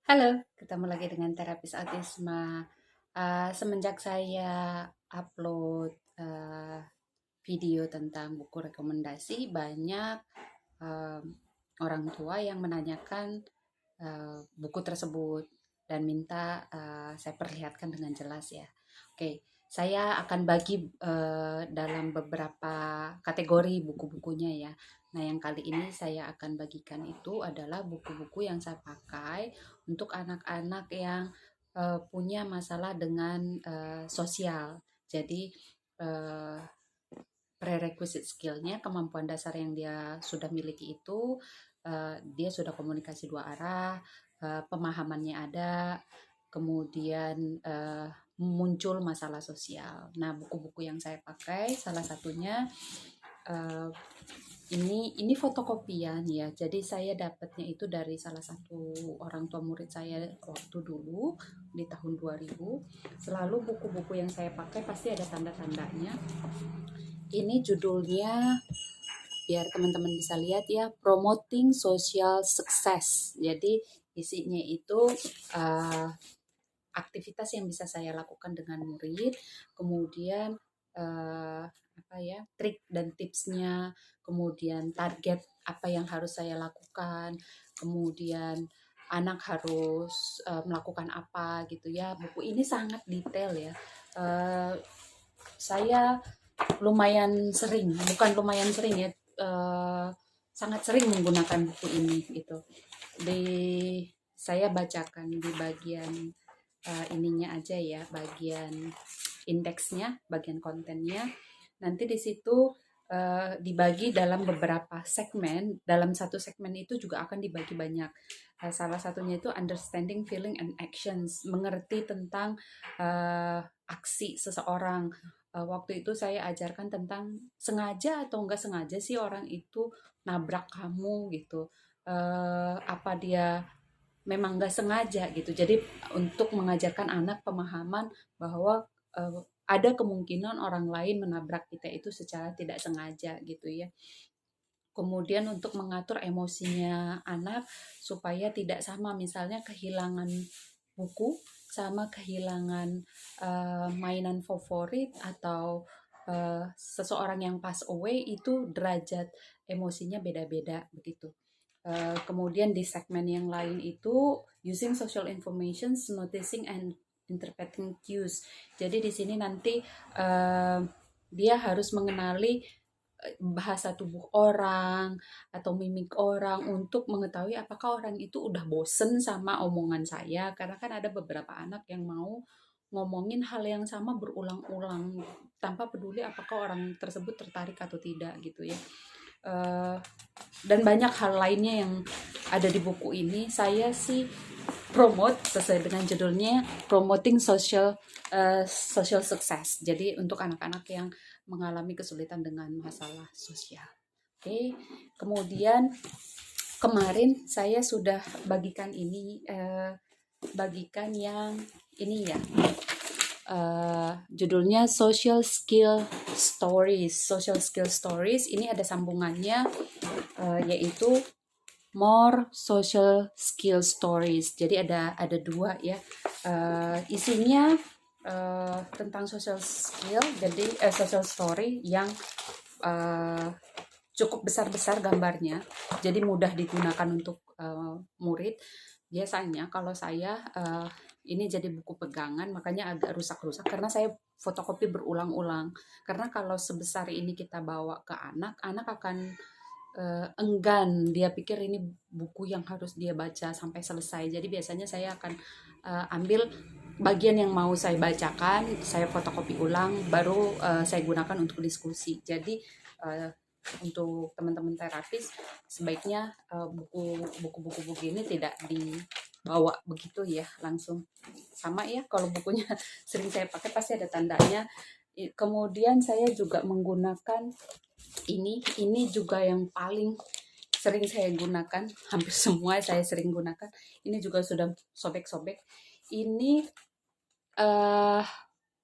Halo, ketemu lagi dengan terapis autisme. Semenjak saya upload video tentang buku rekomendasi, banyak em, orang tua yang menanyakan buku tersebut dan minta saya perlihatkan dengan jelas ya. Oke, saya akan bagi dalam beberapa kategori buku-bukunya ya. Nah, yang kali ini saya akan bagikan itu adalah buku-buku yang saya pakai untuk anak-anak yang punya masalah dengan sosial. Jadi eh, prerequisite skill-nya, kemampuan dasar yang dia sudah miliki itu, dia sudah komunikasi dua arah, pemahamannya ada, kemudian muncul masalah sosial. Nah, buku-buku yang saya pakai salah satunya eh, ini fotokopian ya. Jadi saya dapatnya itu dari salah satu orang tua murid saya waktu dulu di tahun 2000. Selalu buku-buku yang saya pakai pasti ada tanda-tandanya. Ini judulnya, biar teman-teman bisa lihat ya, Promoting Social Success. Jadi isinya itu uh, aktivitas yang bisa saya lakukan dengan murid, kemudian apa ya, trik dan tipsnya, kemudian target apa yang harus saya lakukan, kemudian anak harus melakukan apa gitu ya. Buku ini sangat detail ya. Saya lumayan sering, bukan lumayan sering ya, sangat sering menggunakan buku ini gitu. Di saya bacakan di bagian ininya aja ya, bagian indeksnya, bagian kontennya. Nanti di situ dibagi dalam beberapa segmen. Dalam satu segmen itu juga akan dibagi banyak. Salah satunya itu understanding, feeling, and actions, mengerti tentang aksi seseorang. Waktu itu saya ajarkan tentang sengaja atau enggak sengaja sih orang itu nabrak kamu gitu. Apa dia memang nggak sengaja gitu. Jadi untuk mengajarkan anak pemahaman bahwa ada kemungkinan orang lain menabrak kita itu secara tidak sengaja gitu ya. Kemudian untuk mengatur emosinya anak supaya tidak sama, misalnya kehilangan buku sama kehilangan mainan favorit, atau seseorang yang pass away itu derajat emosinya beda-beda begitu. Kemudian di segmen yang lain itu using social information, noticing and interpreting cues. Jadi di sini nanti uh, dia harus mengenali bahasa tubuh orang atau mimik orang untuk mengetahui apakah orang itu udah bosen sama omongan saya, karena kan ada beberapa anak yang mau ngomongin hal yang sama berulang-ulang tanpa peduli apakah orang tersebut tertarik atau tidak gitu ya. Eh, dan banyak hal lainnya yang ada di buku ini. Saya sih promote sesuai dengan judulnya, promoting social success. Jadi untuk anak-anak yang mengalami kesulitan dengan masalah sosial. Oke, kemudian kemarin saya sudah bagikan ini, bagikan yang ini ya, judulnya Social Skill Stories. Ini ada sambungannya, yaitu More Social Skill Stories. Jadi ada dua ya. Isinya tentang social skill, jadi social story yang uh, cukup besar-besar gambarnya, jadi mudah digunakan untuk murid. Biasanya kalau saya ini jadi buku pegangan, makanya agak rusak-rusak karena saya fotokopi berulang-ulang. Karena kalau sebesar ini kita bawa ke anak, anak akan enggan, dia pikir ini buku yang harus dia baca sampai selesai. Jadi biasanya saya akan ambil bagian yang mau saya bacakan, saya fotokopi ulang, baru saya gunakan untuk diskusi. Jadi uh, untuk teman-teman terapis sebaiknya buku-buku ini tidak dibawa begitu ya langsung. Sama ya, kalau bukunya sering saya pakai pasti ada tandanya. Kemudian saya juga menggunakan ini juga yang paling sering saya gunakan, hampir semua saya sering gunakan. Ini juga sudah sobek-sobek. Ini uh,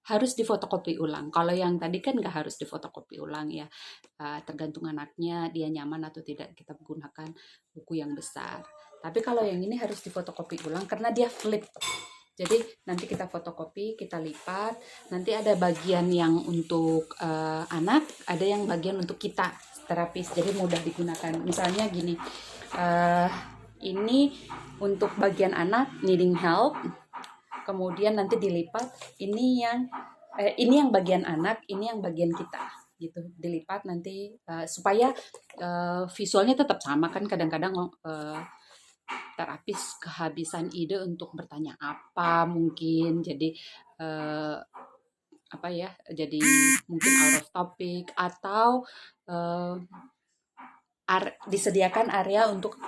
harus difotokopi ulang. Kalau yang tadi kan nggak harus difotokopi ulang ya. Tergantung anaknya, dia nyaman atau tidak kita gunakan buku yang besar. Tapi kalau yang ini harus difotokopi ulang karena dia flip. Jadi nanti kita fotokopi, kita lipat. Nanti ada bagian yang untuk anak, ada yang bagian untuk kita terapis. Jadi mudah digunakan. Misalnya gini, ini untuk bagian anak needing help. Kemudian nanti dilipat. Ini yang bagian anak, ini yang bagian kita. Gitu dilipat nanti supaya visualnya tetap sama kan. Kadang-kadang terapis kehabisan ide untuk bertanya apa mungkin, jadi jadi mungkin out of topic, atau disediakan area untuk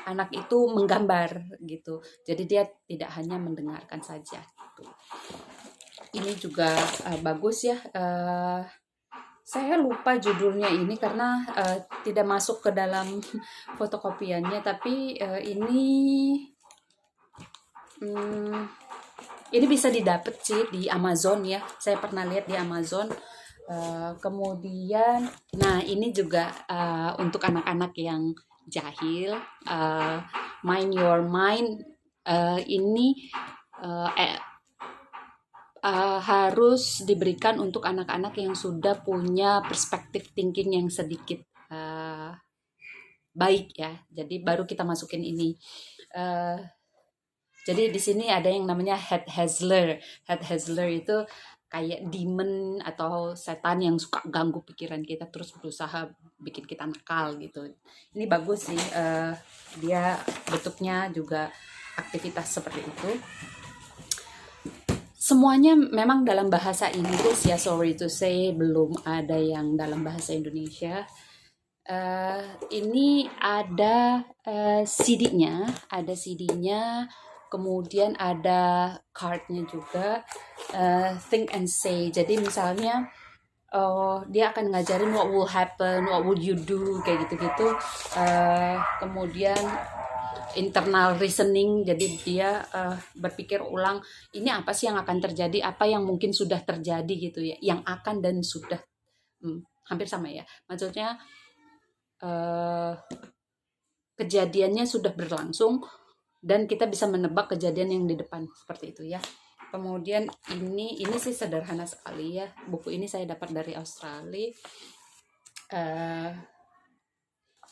anak itu menggambar gitu, jadi dia tidak hanya mendengarkan saja gitu. Ini juga bagus ya, saya lupa judulnya ini karena tidak masuk ke dalam fotokopiannya, tapi ini bisa didapat sih di Amazon ya. Saya pernah lihat di Amazon. Kemudian, nah ini juga untuk anak-anak yang jahil, Mind Your Mind. Ini harus diberikan untuk anak-anak yang sudah punya perspektif thinking yang sedikit baik ya. Jadi baru kita masukin ini. Jadi di sini ada yang namanya head hazler. Head hazler itu kayak demon atau setan yang suka ganggu pikiran kita terus berusaha bikin kita nakal gitu. Ini bagus sih. Dia bentuknya juga aktivitas seperti itu. Semuanya memang dalam bahasa Inggris ya, sorry to say belum ada yang dalam bahasa Indonesia. Ini ada CD-nya, kemudian ada card-nya juga, think and say. Jadi misalnya dia akan ngajarin what will happen, what would you do, kayak gitu-gitu. Kemudian internal reasoning, jadi dia berpikir ulang ini apa sih yang akan terjadi, apa yang mungkin sudah terjadi gitu ya, yang akan dan sudah, hampir sama ya, maksudnya kejadiannya sudah berlangsung dan kita bisa menebak kejadian yang di depan, seperti itu ya. Kemudian ini sih sederhana sekali ya, buku ini saya dapat dari Australia.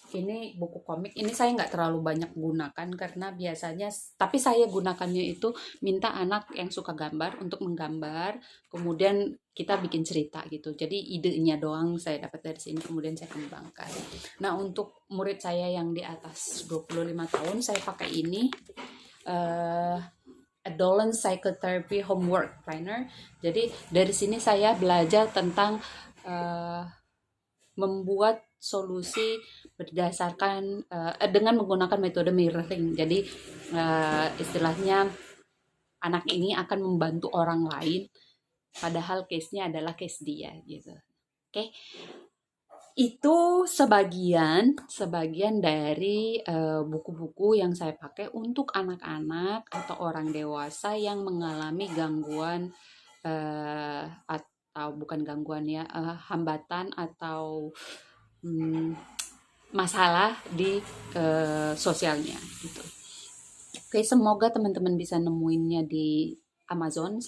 Ini buku komik, ini saya nggak terlalu banyak gunakan karena biasanya, tapi saya gunakannya itu minta anak yang suka gambar untuk menggambar, kemudian kita bikin cerita gitu. Jadi idenya doang saya dapat dari sini, kemudian saya kembangkan. Nah untuk murid saya yang di atas 25 tahun, saya pakai ini, Adolescent Psychotherapy Homework Planner. Jadi dari sini saya belajar tentang membuat solusi berdasarkan dengan menggunakan metode mirroring. Jadi istilahnya anak ini akan membantu orang lain padahal case-nya adalah case dia gitu. Oke. Itu sebagian dari buku-buku yang saya pakai untuk anak-anak atau orang dewasa yang mengalami gangguan atau bukan gangguan ya, hambatan atau masalah di sosialnya gitu. Oke, semoga teman-teman bisa nemuinnya di Amazon.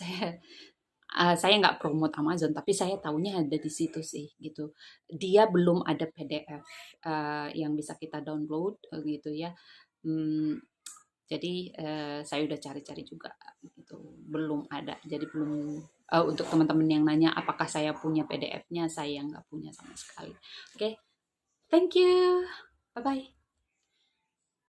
Saya nggak promote Amazon, tapi saya tahunya ada di situ sih gitu. Dia belum ada PDF yang bisa kita download gitu ya. Jadi saya udah cari-cari juga gitu, belum ada. Jadi belum, untuk teman-teman yang nanya apakah saya punya PDF-nya, saya nggak punya sama sekali. Oke, thank you, bye bye.